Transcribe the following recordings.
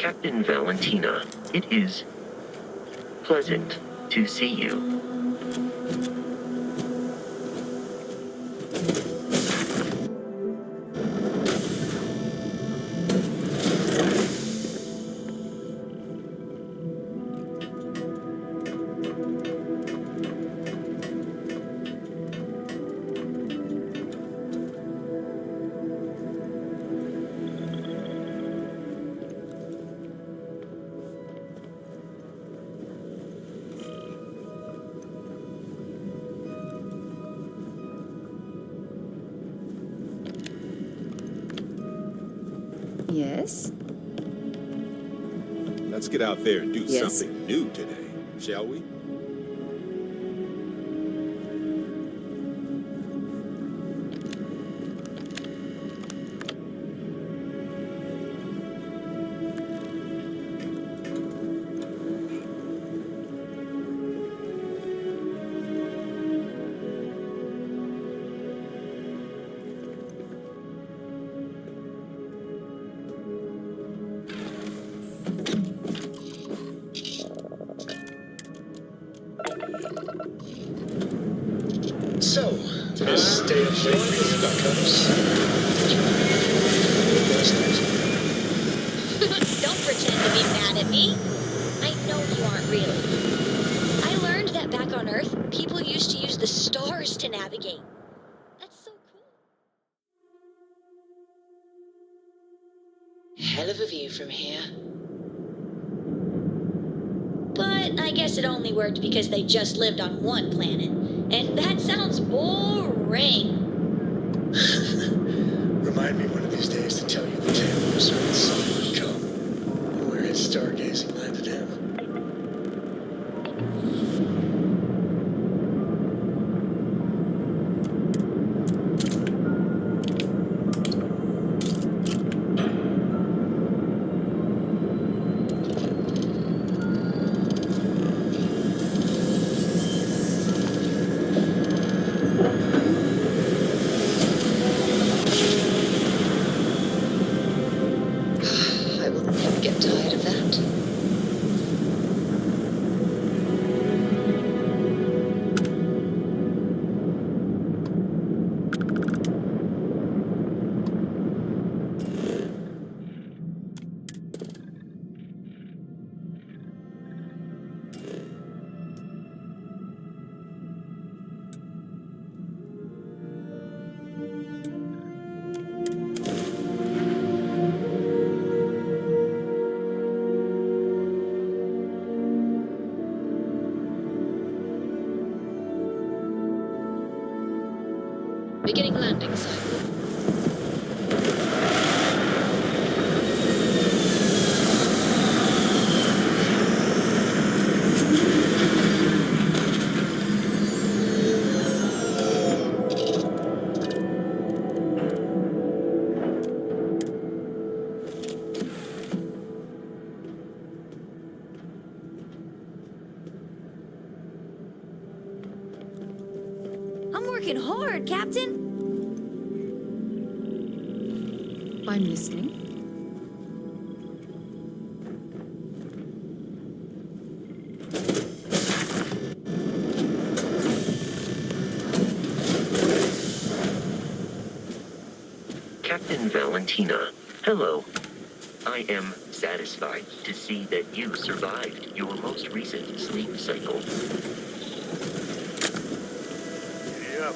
Captain Valentina, it is pleasant to see you. Yes? Let's get out there and do Yes. something new today, shall we? So, this state of Starfield becomes... Don't pretend to be mad at me. I know you aren't really. I learned that back on Earth, people used to use the stars to navigate. That's so cool. Hell of a view from here. But I guess it only worked because they just lived on one planet. And that sounds boring. Remind me one of these days to tell you the tale of a certain son would come, and where his stargazing landed him. I will never get tired of that. Beginning landing cycle. I'm working hard, Captain. I'm listening. Captain Valentina, hello. I am satisfied to see that you survived your most recent sleep cycle. Yep.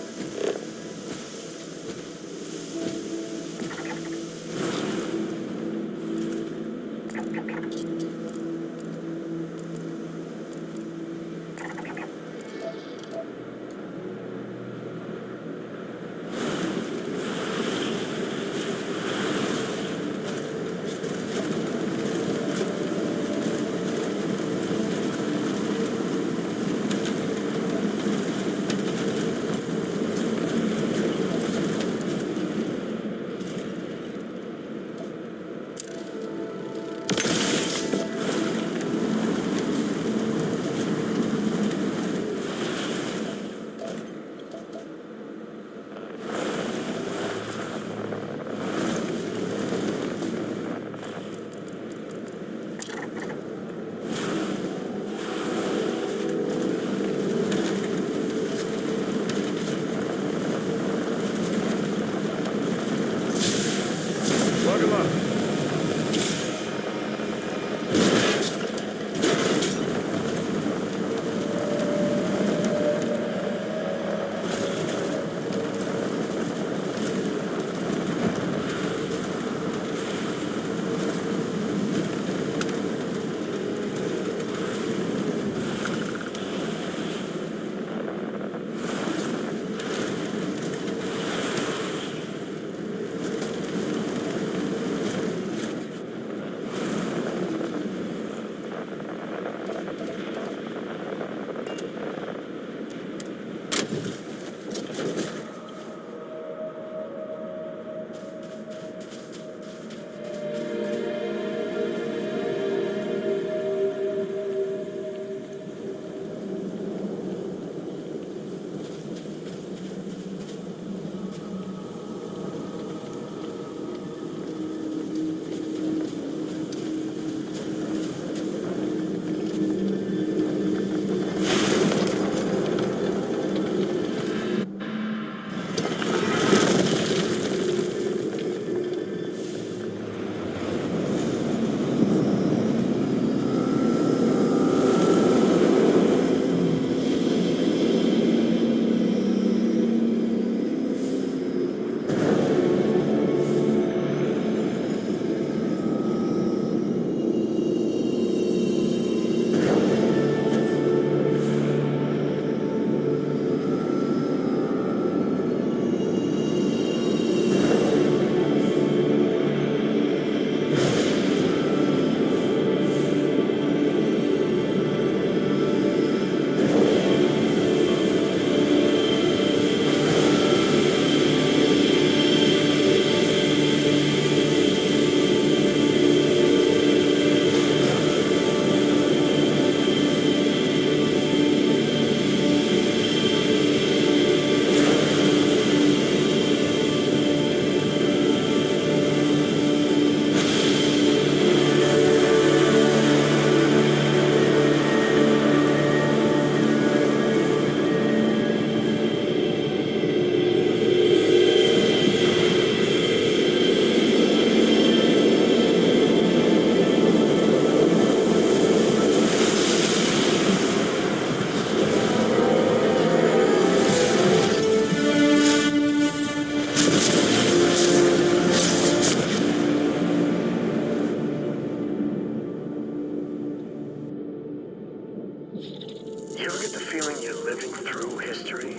feeling you're living through history?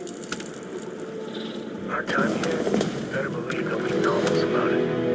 Our time here, better believe there'll be novels about it.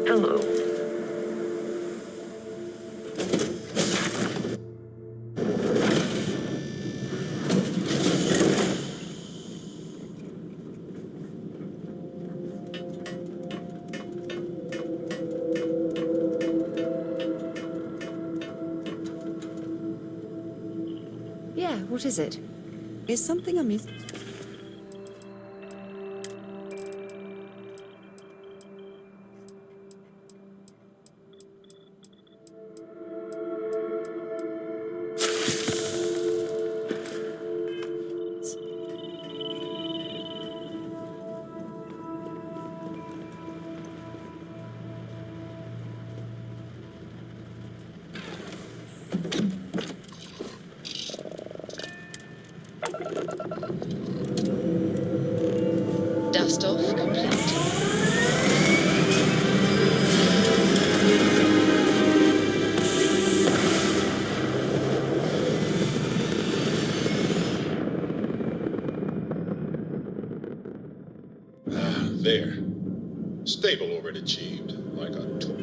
Hello. Yeah, what is it? Is something amiss? Dust off complete. There. Stable orbit achieved, like a toy.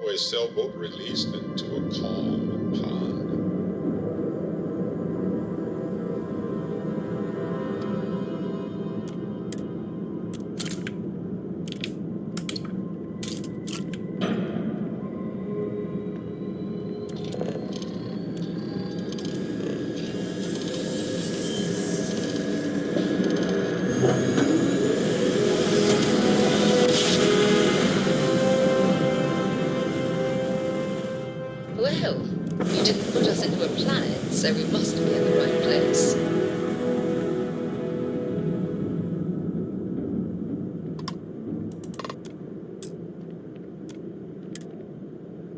Or a sailboat released into a calm pond. Well, you didn't put us into a planet, so we must be in the right place.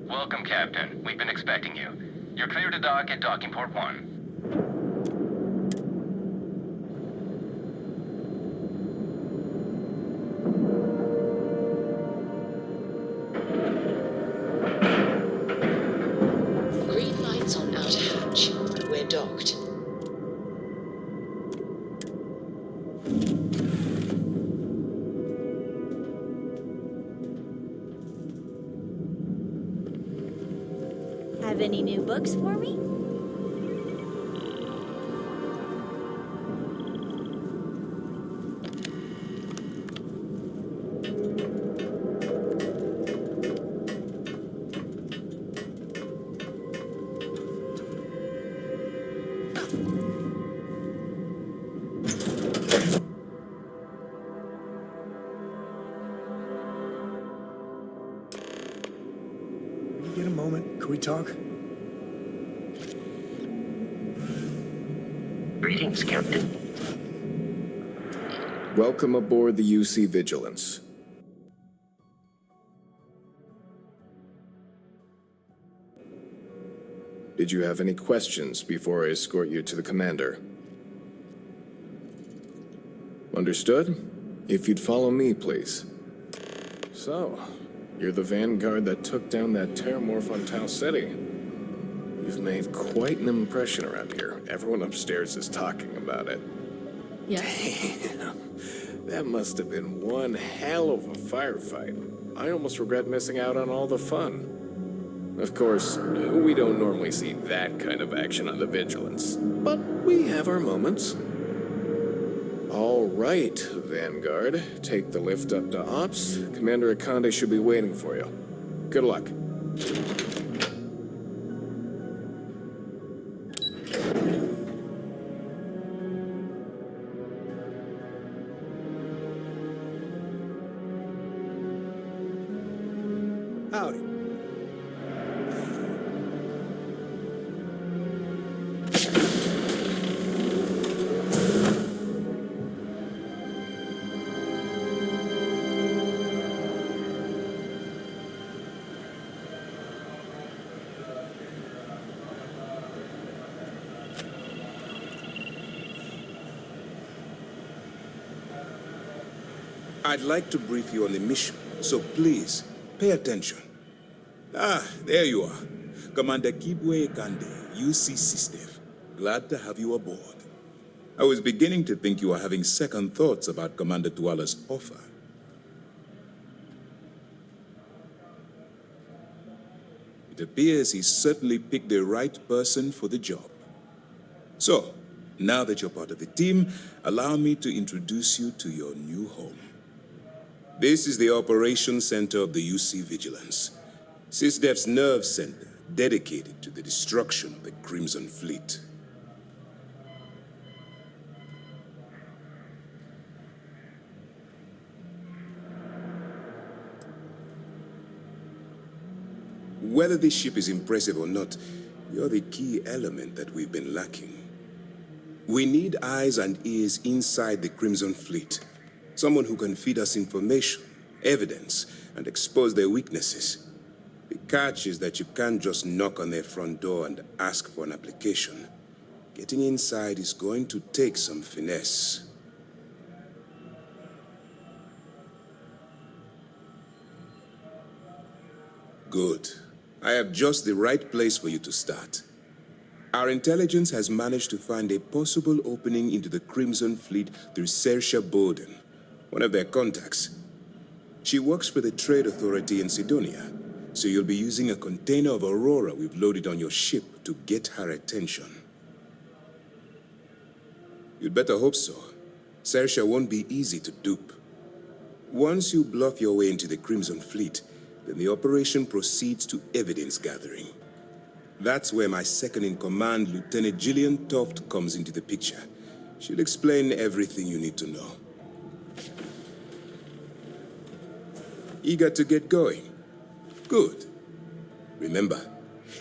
Welcome, Captain. We've been expecting you. You're clear to dock at docking port 1. Green lights on outer hatch. We're docked. Have any new books for me? Can you get a moment? Can we talk? Greetings, Captain. Welcome aboard the UC Vigilance. Did you have any questions before I escort you to the commander? Understood? If you'd follow me, please. So, you're the vanguard that took down that terramorph on Tau Ceti. You've made quite an impression around here. Everyone upstairs is talking about it. Yes. Damn. That must have been one hell of a firefight. I almost regret missing out on all the fun. Of course, we don't normally see that kind of action on the Vigilance, but we have our moments. All right, Vanguard. Take the lift up to Ops. Commander Akande should be waiting for you. Good luck. Howdy. I'd like to brief you on the mission, so please, pay attention. Ah, there you are. Commander Kibwe Kande, UC SysDev. Glad to have you aboard. I was beginning to think you were having second thoughts about Commander Tuala's offer. It appears he's certainly picked the right person for the job. So, now that you're part of the team, allow me to introduce you to your new home. This is the Operations Center of the UC Vigilance, SysDev's nerve center dedicated to the destruction of the Crimson Fleet. Whether this ship is impressive or not, you're the key element that we've been lacking. We need eyes and ears inside the Crimson Fleet. Someone who can feed us information, evidence, and expose their weaknesses. The catch is that you can't just knock on their front door and ask for an application. Getting inside is going to take some finesse. Good. I have just the right place for you to start. Our intelligence has managed to find a possible opening into the Crimson Fleet through Saoirse Bowden, one of their contacts. She works for the Trade Authority in Sidonia, so you'll be using a container of Aurora we've loaded on your ship to get her attention. You'd better hope so. Saoirse won't be easy to dupe. Once you bluff your way into the Crimson Fleet, then the operation proceeds to evidence gathering. That's where my second-in-command, Lieutenant Gillian Toft, comes into the picture. She'll explain everything you need to know. Eager to get going? Good. Remember,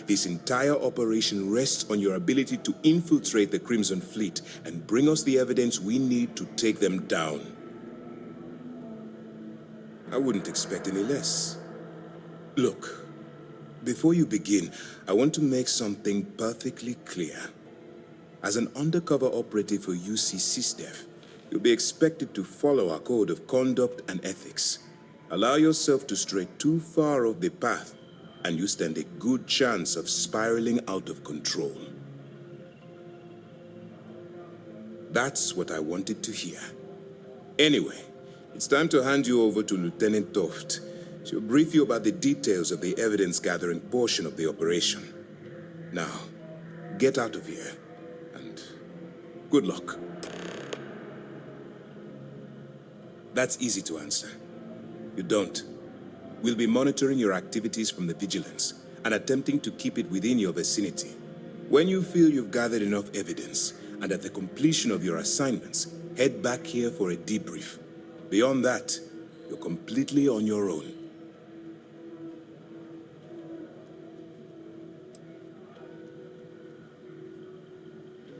this entire operation rests on your ability to infiltrate the Crimson Fleet and bring us the evidence we need to take them down. I wouldn't expect any less. Look, before you begin, I want to make something perfectly clear. As an undercover operative for UC SysDef, you'll be expected to follow our code of conduct and ethics. Allow yourself to stray too far off the path, and you stand a good chance of spiraling out of control. That's what I wanted to hear. Anyway, it's time to hand you over to Lieutenant Toft. She'll brief you about the details of the evidence-gathering portion of the operation. Now, get out of here, and good luck. That's easy to answer. You don't. We'll be monitoring your activities from the Vigilance and attempting to keep it within your vicinity. When you feel you've gathered enough evidence, and at the completion of your assignments, head back here for a debrief. Beyond that, you're completely on your own.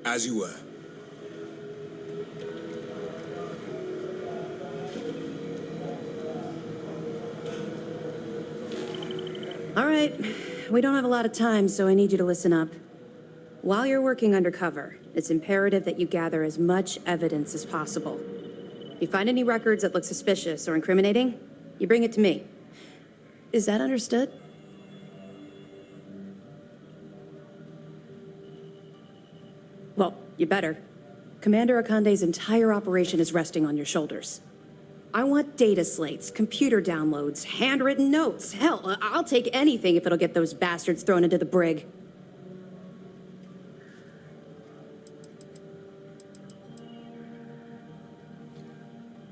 As you were. All right, we don't have a lot of time, so I need you to listen up. While you're working undercover, it's imperative that you gather as much evidence as possible. If you find any records that look suspicious or incriminating, you bring it to me. Is that understood? Well, you better. Commander Akande's entire operation is resting on your shoulders. I want data slates, computer downloads, handwritten notes. Hell, I'll take anything if it'll get those bastards thrown into the brig.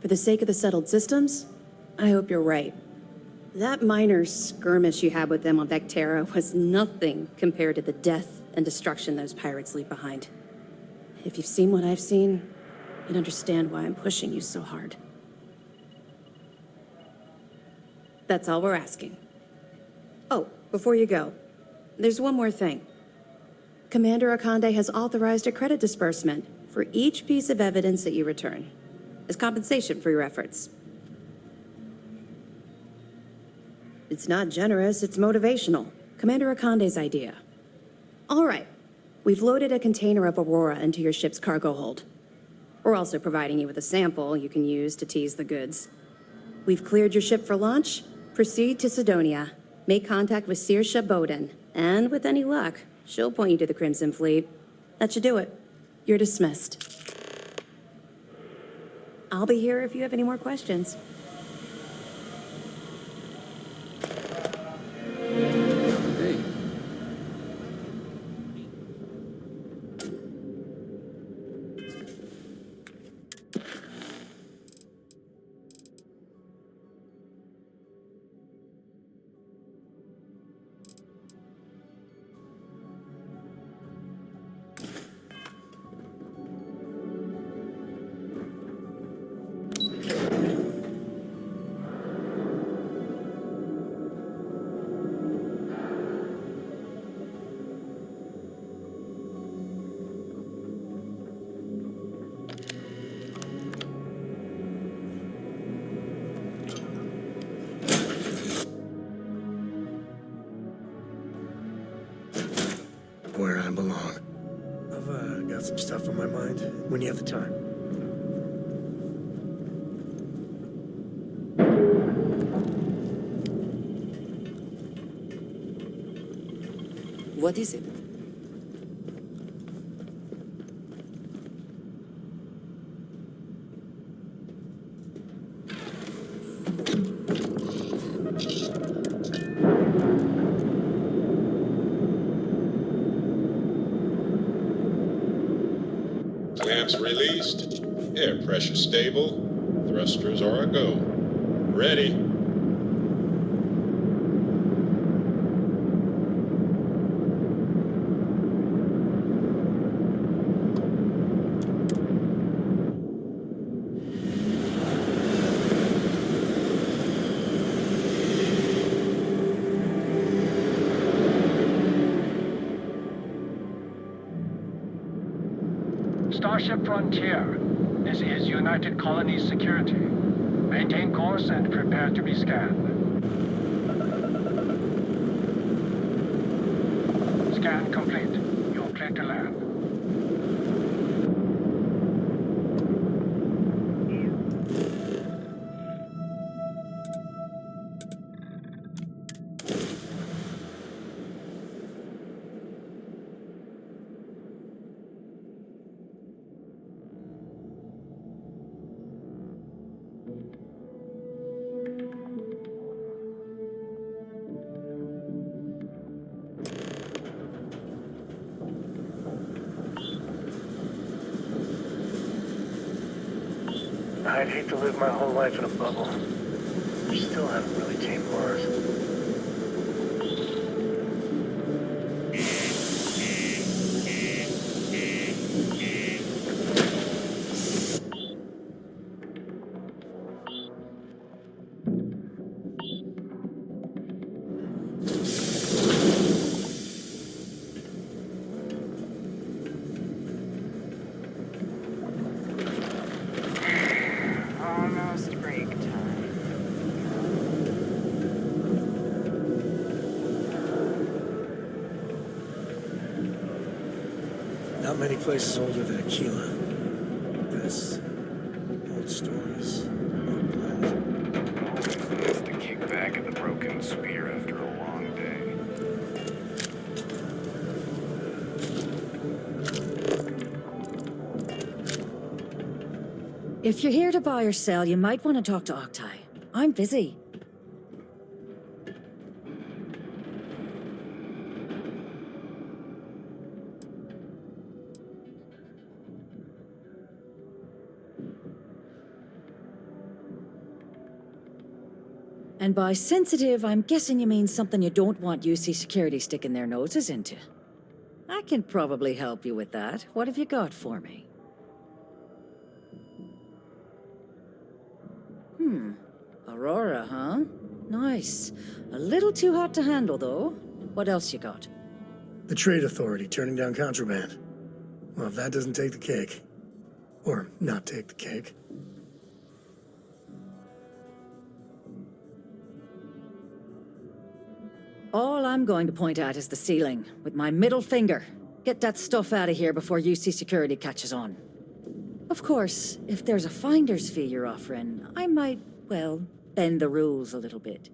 For the sake of the settled systems, I hope you're right. That minor skirmish you had with them on Vectera was nothing compared to the death and destruction those pirates leave behind. If you've seen what I've seen, you'd understand why I'm pushing you so hard. That's all we're asking. Oh, before you go, there's one more thing. Commander Akande has authorized a credit disbursement for each piece of evidence that you return, as compensation for your efforts. It's not generous, it's motivational. Commander Akande's idea. All right, we've loaded a container of Aurora into your ship's cargo hold. We're also providing you with a sample you can use to tease the goods. We've cleared your ship for launch. Proceed to Sidonia. Make contact with Saoirse Bowden. And with any luck, she'll point you to the Crimson Fleet. That should do it. You're dismissed. I'll be here if you have any more questions. I belong. I've got some stuff on my mind when you have the time. What is it? Clamps released. Air pressure stable. Thrusters are a go. Ready. Starship Frontier. This is United Colonies Security. Maintain course and prepare to be scanned. Scan complete. You're clear to land. I'd hate to live my whole life in a bubble. We still haven't really tamed Mars. Almost break time. Not many places older than Aquila. This. Old stories. Old planet. It's the kickback of the broken spear after a long day. If you're here to buy or sell, you might want to talk to Octai. I'm busy. And by sensitive, I'm guessing you mean something you don't want UC Security sticking their noses into. I can probably help you with that. What have you got for me? Aurora, huh? Nice. A little too hot to handle, though. What else you got? The Trade Authority turning down contraband. Well, if that doesn't take the cake. Or not take the cake. All I'm going to point at is the ceiling, with my middle finger. Get that stuff out of here before UC Security catches on. Of course, if there's a finder's fee you're offering, I might, well, bend the rules a little bit.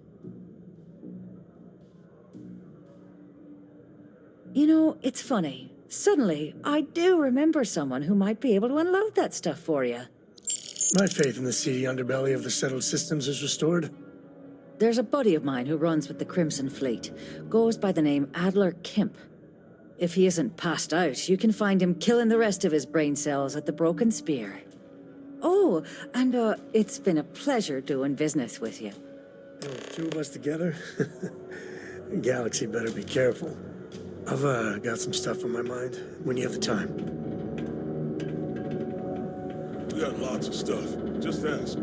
You know, it's funny. Suddenly, I do remember someone who might be able to unload that stuff for you. My faith in the seedy underbelly of the settled systems is restored. There's a buddy of mine who runs with the Crimson Fleet. Goes by the name Adler Kemp. If he isn't passed out, you can find him killing the rest of his brain cells at the Broken Spear. Oh, and it's been a pleasure doing business with you. Oh, two of us together? Galaxy better be careful. I've got some stuff on my mind when you have the time. We got lots of stuff. Just ask.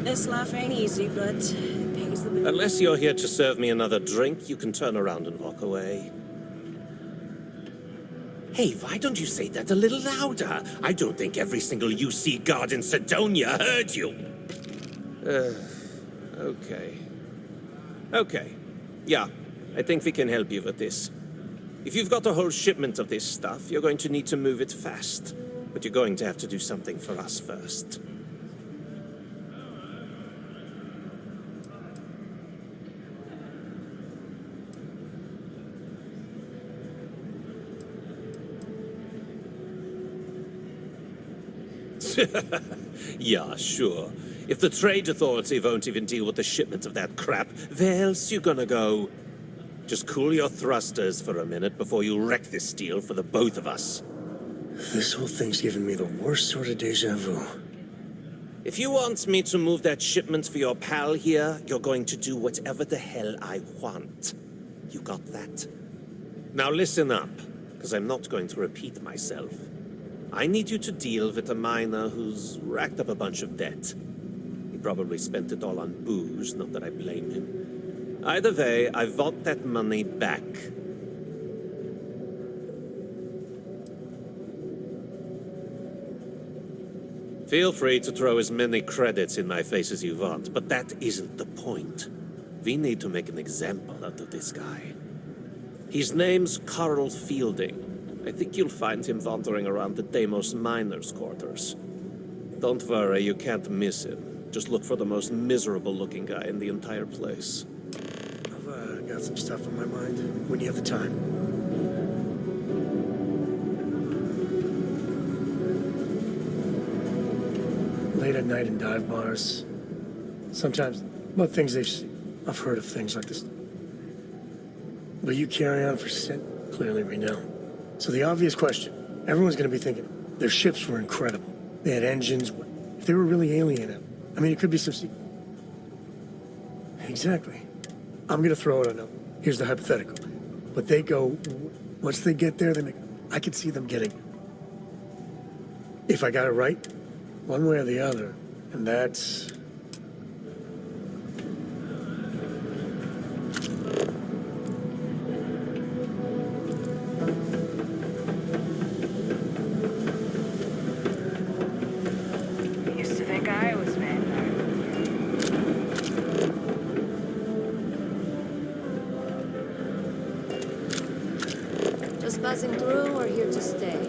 This life ain't easy, but it pays Unless you're here to serve me another drink, you can turn around and walk away. Hey, why don't you say that a little louder? I don't think every single UC guard in Sidonia heard you. Okay. Okay. Yeah, I think we can help you with this. If you've got a whole shipment of this stuff, you're going to need to move it fast. But you're going to have to do something for us first. Yeah, sure. If the Trade Authority won't even deal with the shipment of that crap, where else you gonna go? Just cool your thrusters for a minute before you wreck this deal for the both of us. This whole thing's giving me the worst sort of deja vu. If you want me to move that shipment for your pal here, you're going to do whatever the hell I want. You got that? Now listen up, because I'm not going to repeat myself. I need you to deal with a miner who's racked up a bunch of debt. He probably spent it all on booze, not that I blame him. Either way, I want that money back. Feel free to throw as many credits in my face as you want, but that isn't the point. We need to make an example out of this guy. His name's Carl Fielding. I think you'll find him wandering around the Deimos miners' quarters. Don't worry, you can't miss him. Just look for the most miserable-looking guy in the entire place. I've got some stuff on my mind. When you have the time. Late at night in dive bars. Sometimes, about things they've seen. I've heard of things like this. But you carry on for clearly we know. So the obvious question, everyone's going to be thinking, their ships were incredible. They had engines. If they were really alien, I mean, it could be some... Exactly. I'm going to throw it on them. Here's the hypothetical. But they go, once they get there, I could see them getting... If I got it right, one way or the other, and that's... Passing through or here to stay?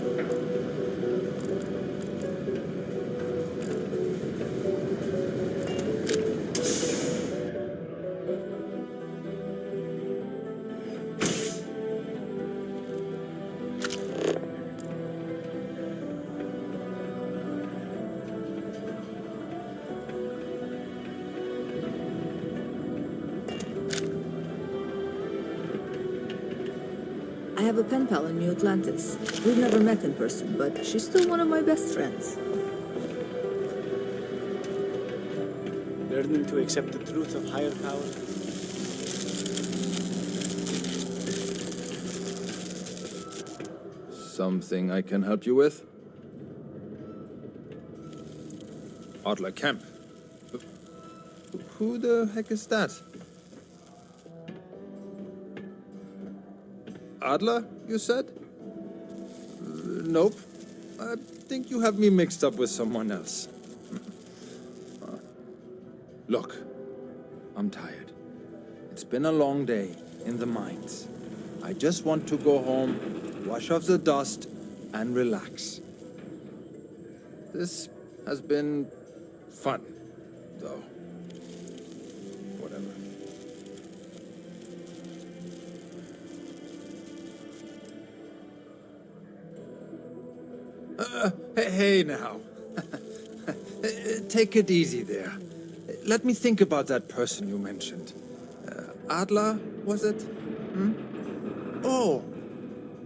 I have a pen pal in New Atlantis. We've never met in person, but she's still one of my best friends. Learning to accept the truth of higher power. Something I can help you with? Adler Kemp. Who the heck is that? Adler, you said? Nope. I think you have me mixed up with someone else. Look, I'm tired. It's been a long day in the mines. I just want to go home, wash off the dust, and relax. This has been fun, though. Whatever. Hey now. Take it easy there. Let me think about that person you mentioned. Adler, was it? Hmm? Oh,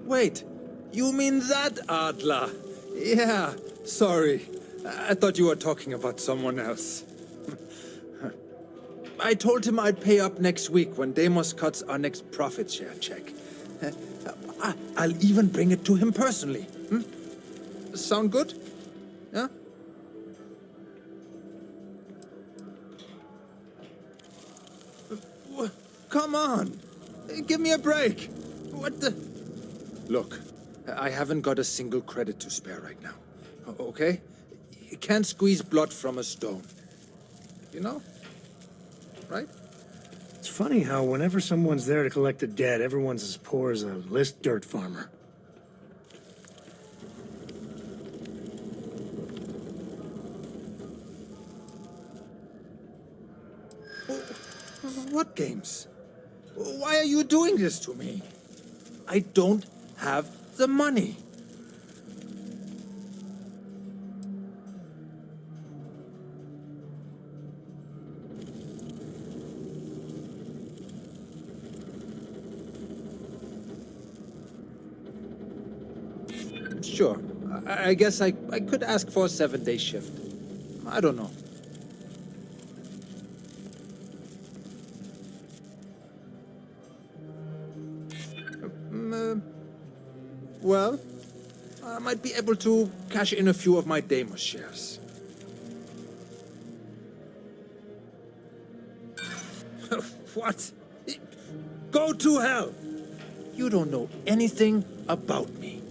wait. You mean that Adler? Yeah, sorry. I thought you were talking about someone else. I told him I'd pay up next week when Deimos cuts our next profit share check. I'll even bring it to him personally. Hmm? Sound good? Yeah? come on. Give me a break. What the... Look, I haven't got a single credit to spare right now. Okay? You can't squeeze blood from a stone. You know? Right? It's funny how whenever someone's there to collect the debt, everyone's as poor as a list dirt farmer. What games? Why are you doing this to me? I don't have the money. Sure. I guess I could ask for a 7-day shift. I don't know. Well, I might be able to cash in a few of my Deimos shares. What? Go to hell! You don't know anything about me.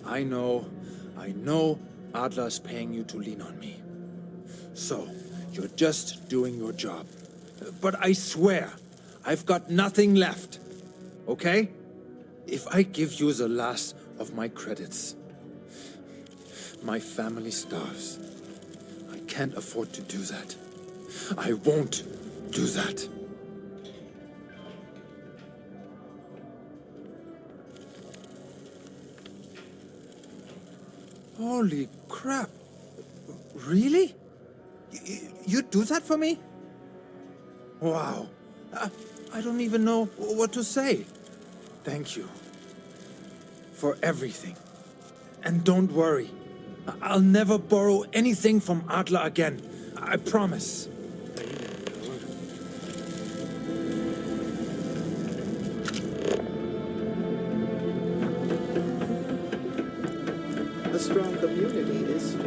I know Adler's paying you to lean on me. So, you're just doing your job. But I swear, I've got nothing left. Okay? If I give you the last of my credits, my family starves. I can't afford to do that. I won't do that. Holy crap. Really? You'd do that for me? Wow. I don't even know what to say. Thank you. For everything. And don't worry. I'll never borrow anything from Adler again. I promise. A strong community is...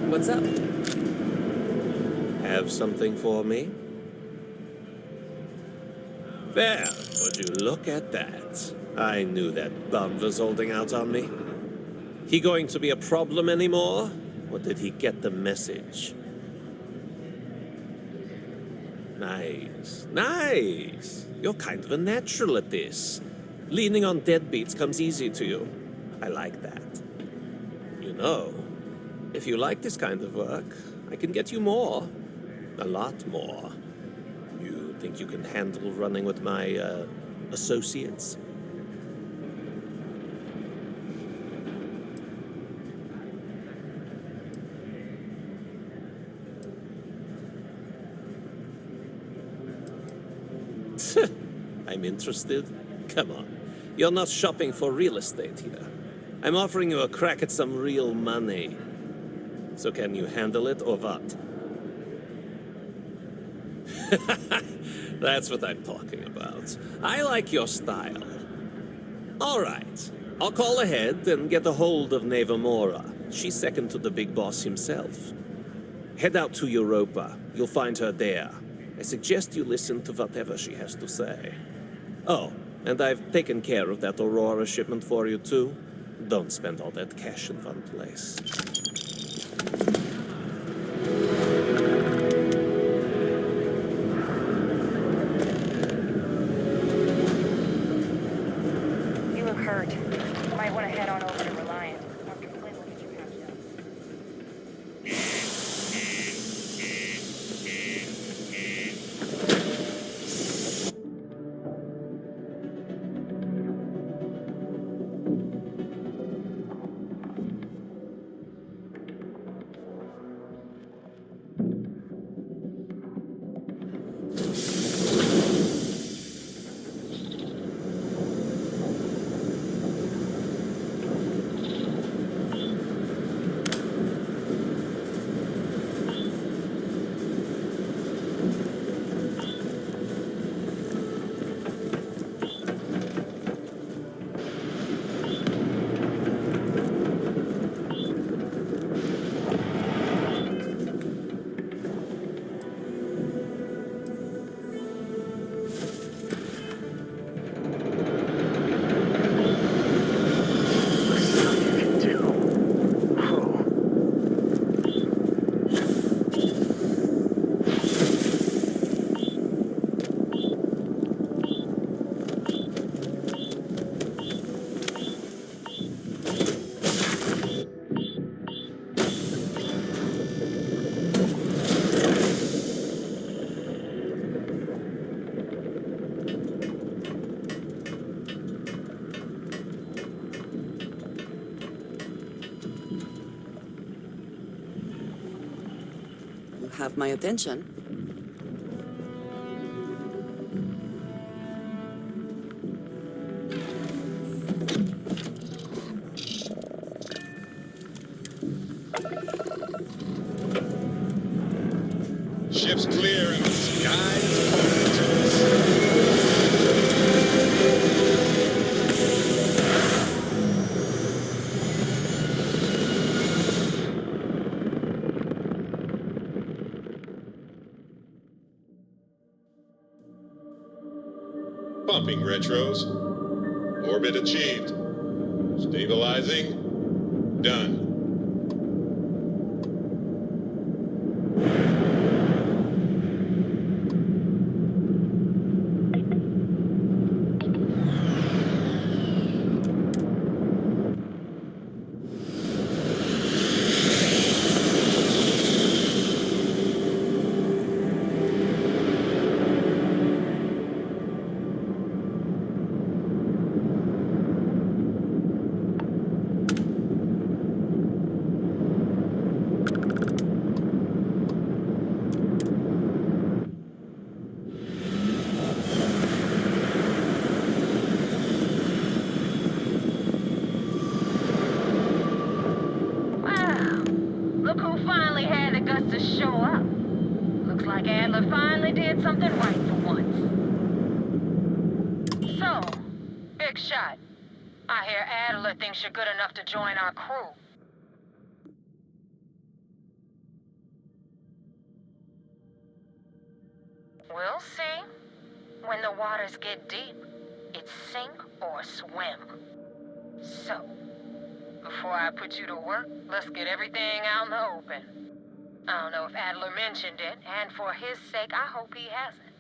What's up? Have something for me? Well, would you look at that? I knew that bum was holding out on me. He going to be a problem anymore? Or did he get the message? Nice. Nice. You're kind of a natural at this. Leaning on deadbeats comes easy to you. I like that. You know, if you like this kind of work, I can get you more. A lot more. You think you can handle running with my, associates? I'm interested? Come on. You're not shopping for real estate here. I'm offering you a crack at some real money. So can you handle it or what? That's what I'm talking about. I like your style. All right. I'll call ahead and get a hold of Nevamora. She's second to the big boss himself. Head out to Europa. You'll find her there. I suggest you listen to whatever she has to say. Oh, and I've taken care of that Aurora shipment for you too. Don't spend all that cash in one place. You look hurt. You might want to head on over to Reliant. Dr. Flynn will get you patched up. have my attention. Ship's clear and the sky is falling. Pumping retros. Orbit achieved. Stabilizing. Done. Look who finally had the guts to show up. Looks like Adler finally did something right for once. So, big shot. I hear Adler thinks you're good enough to join our crew. We'll see. When the waters get deep, it's sink or swim. So, before I put you to work, let's get everything out in the open. I don't know if Adler mentioned it, and for his sake, I hope he hasn't.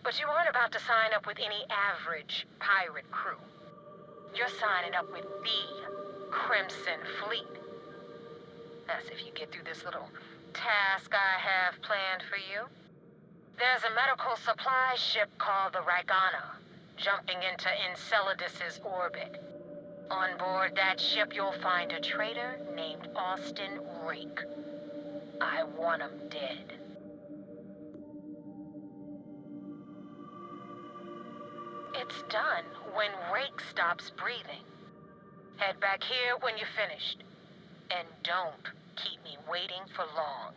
But you aren't about to sign up with any average pirate crew. You're signing up with the Crimson Fleet. That's if you get through this little task I have planned for you. There's a medical supply ship called the Ragana, jumping into Enceladus's orbit. On board that ship, you'll find a traitor named Austin Rake. I want him dead. It's done when Rake stops breathing. Head back here when you're finished. And don't keep me waiting for long.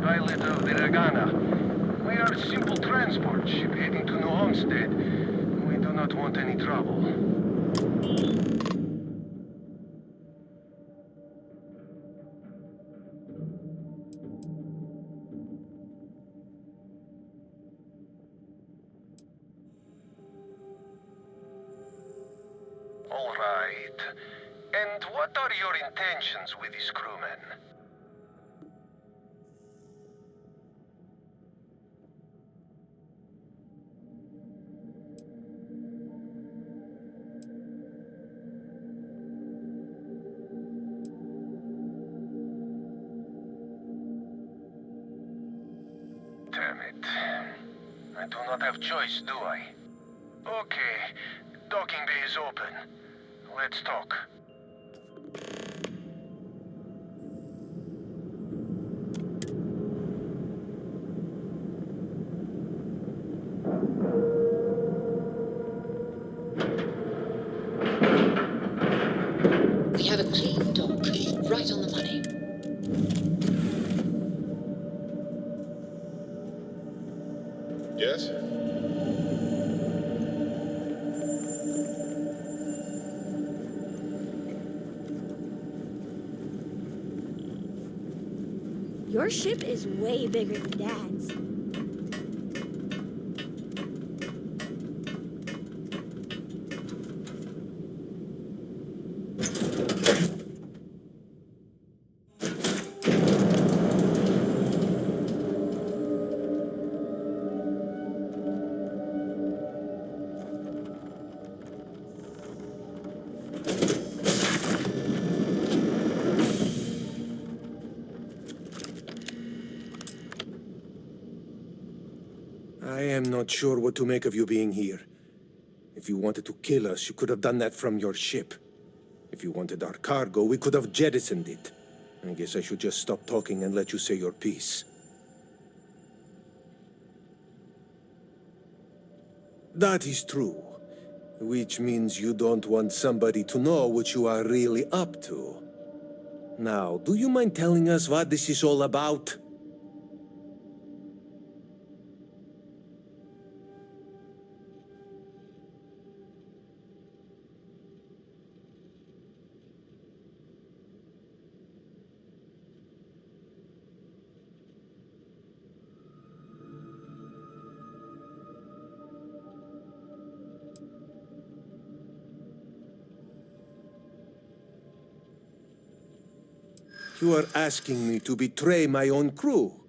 Pilot of the Ragana. We are a simple transport ship heading to New Homestead. We do not want any trouble. All right. And what are your intentions with these crewmen? Damn it. I do not have choice, do I? Okay. Docking bay is open. Let's talk. We have a clean dock, right on the money. Yes? Your ship is way bigger than Dad's. I am not sure what to make of you being here. If you wanted to kill us, you could have done that from your ship. If you wanted our cargo, we could have jettisoned it. I guess I should just stop talking and let you say your piece. That is true. Which means you don't want somebody to know what you are really up to. Now, do you mind telling us what this is all about? You are asking me to betray my own crew.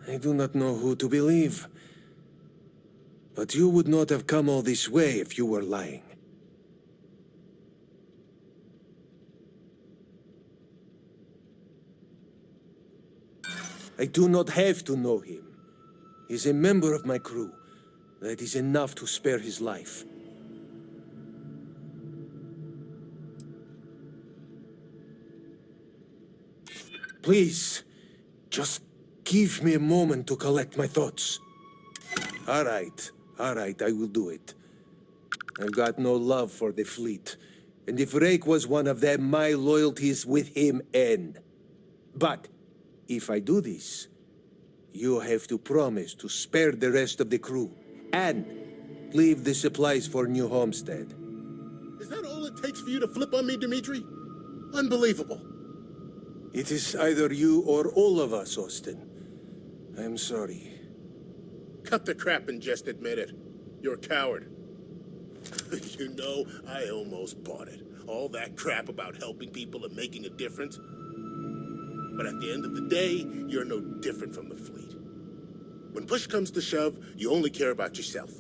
I do not know who to believe. But you would not have come all this way if you were lying. I do not have to know him. He's a member of my crew. That is enough to spare his life. Please, just give me a moment to collect my thoughts. All right, I will do it. I've got no love for the fleet. And if Rake was one of them, my loyalty is with him end. But if I do this, you have to promise to spare the rest of the crew and leave the supplies for New Homestead. Is that all it takes for you to flip on me, Dimitri? Unbelievable. It is either you or all of us, Austin. I'm sorry. Cut the crap and just admit it. You're a coward. You know, I almost bought it. All that crap about helping people and making a difference. But at the end of the day, you're no different from the fleet. When push comes to shove, you only care about yourself.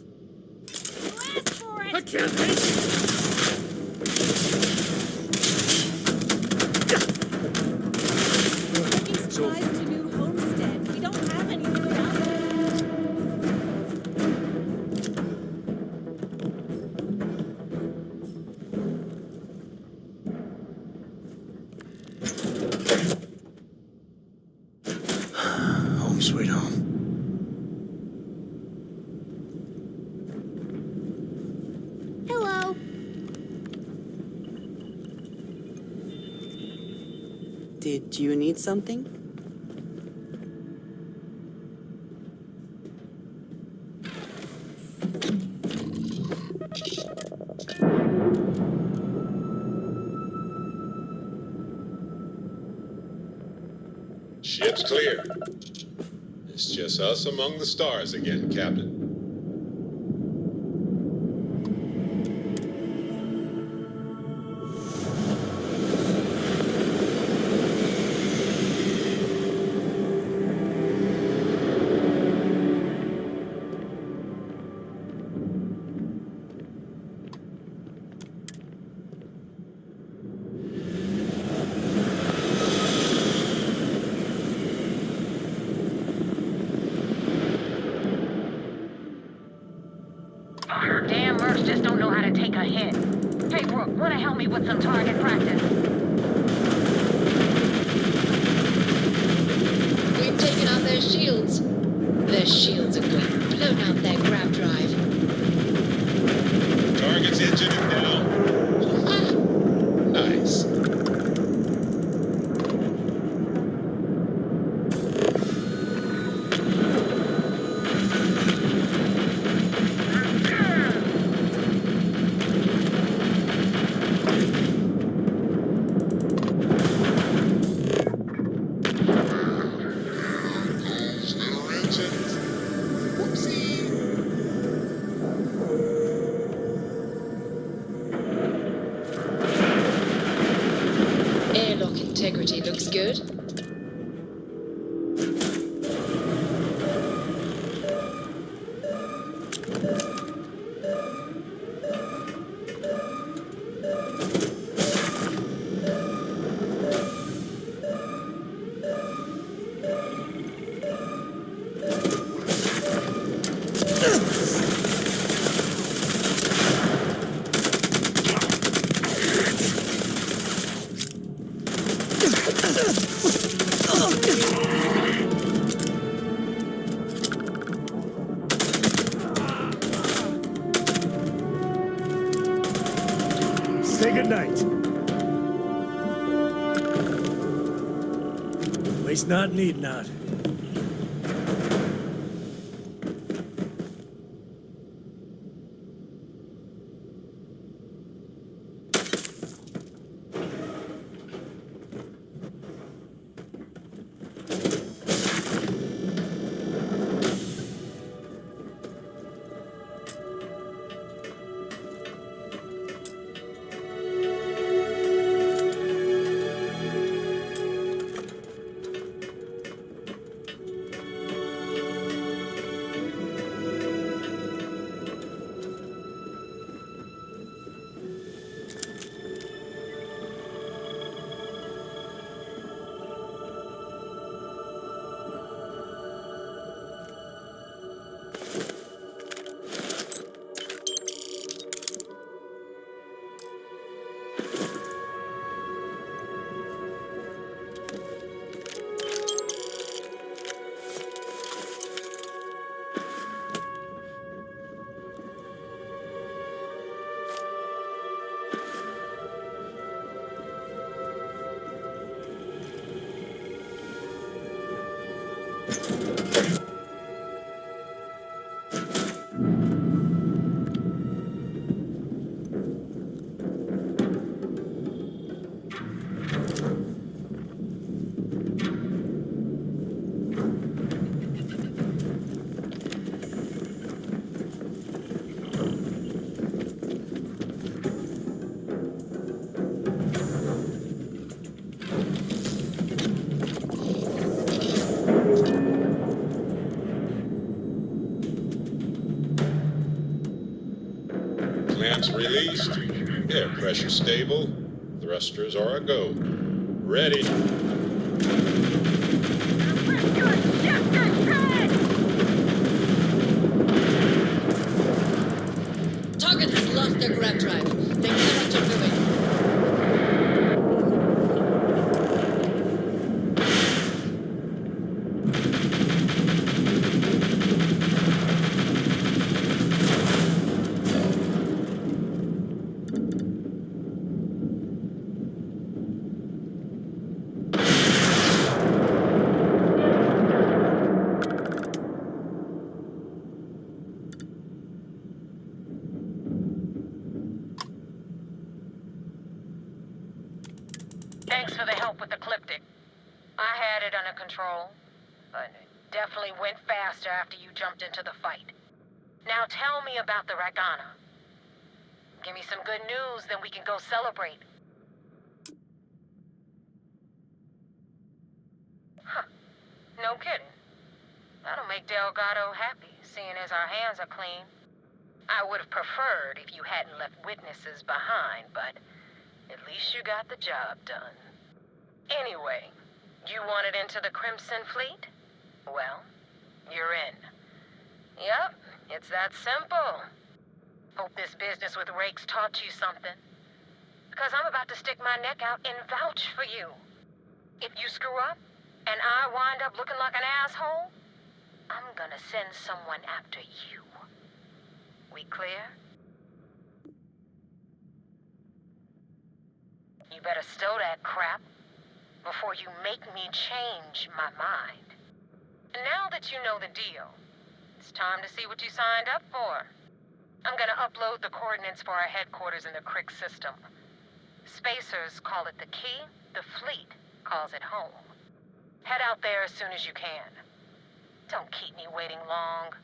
I can't take it! Supplies to New Homestead. We don't have anything down there. Home sweet home. Hello. Did you need something? Ship's clear. It's just us among the stars again, Captain. Your damn mercs just don't know how to take a hit. Hey, Brooke, wanna help me with some target practice? We've taken out their shields. Their shields are good. Blown out their grav drive. Target's engine is down. Nice. Airlock integrity looks good. say goodnight. At least not need not. Clamps released. Air pressure stable. Thrusters are a go. Ready. Target has lost their grab drive. They cannot turn away. Thanks for the help with the Cliptic. I had it under control, but it definitely went faster after you jumped into the fight. Now tell me about the Ragana. Give me some good news, then we can go celebrate. Huh. No kidding. That'll make Delgado happy, seeing as our hands are clean. I would have preferred if you hadn't left witnesses behind, but at least you got the job done. Anyway, you wanted into the Crimson Fleet? Well, you're in. Yep, it's that simple. Hope this business with Rakes taught you something. Because I'm about to stick my neck out and vouch for you. If you screw up, and I wind up looking like an asshole, I'm gonna send someone after you. We clear? You better stow that crap before you make me change my mind. And now that you know the deal, it's time to see what you signed up for. I'm gonna upload the coordinates for our headquarters in the Crick system. Spacers call it the key, the fleet calls it home. Head out there as soon as you can. Don't keep me waiting long.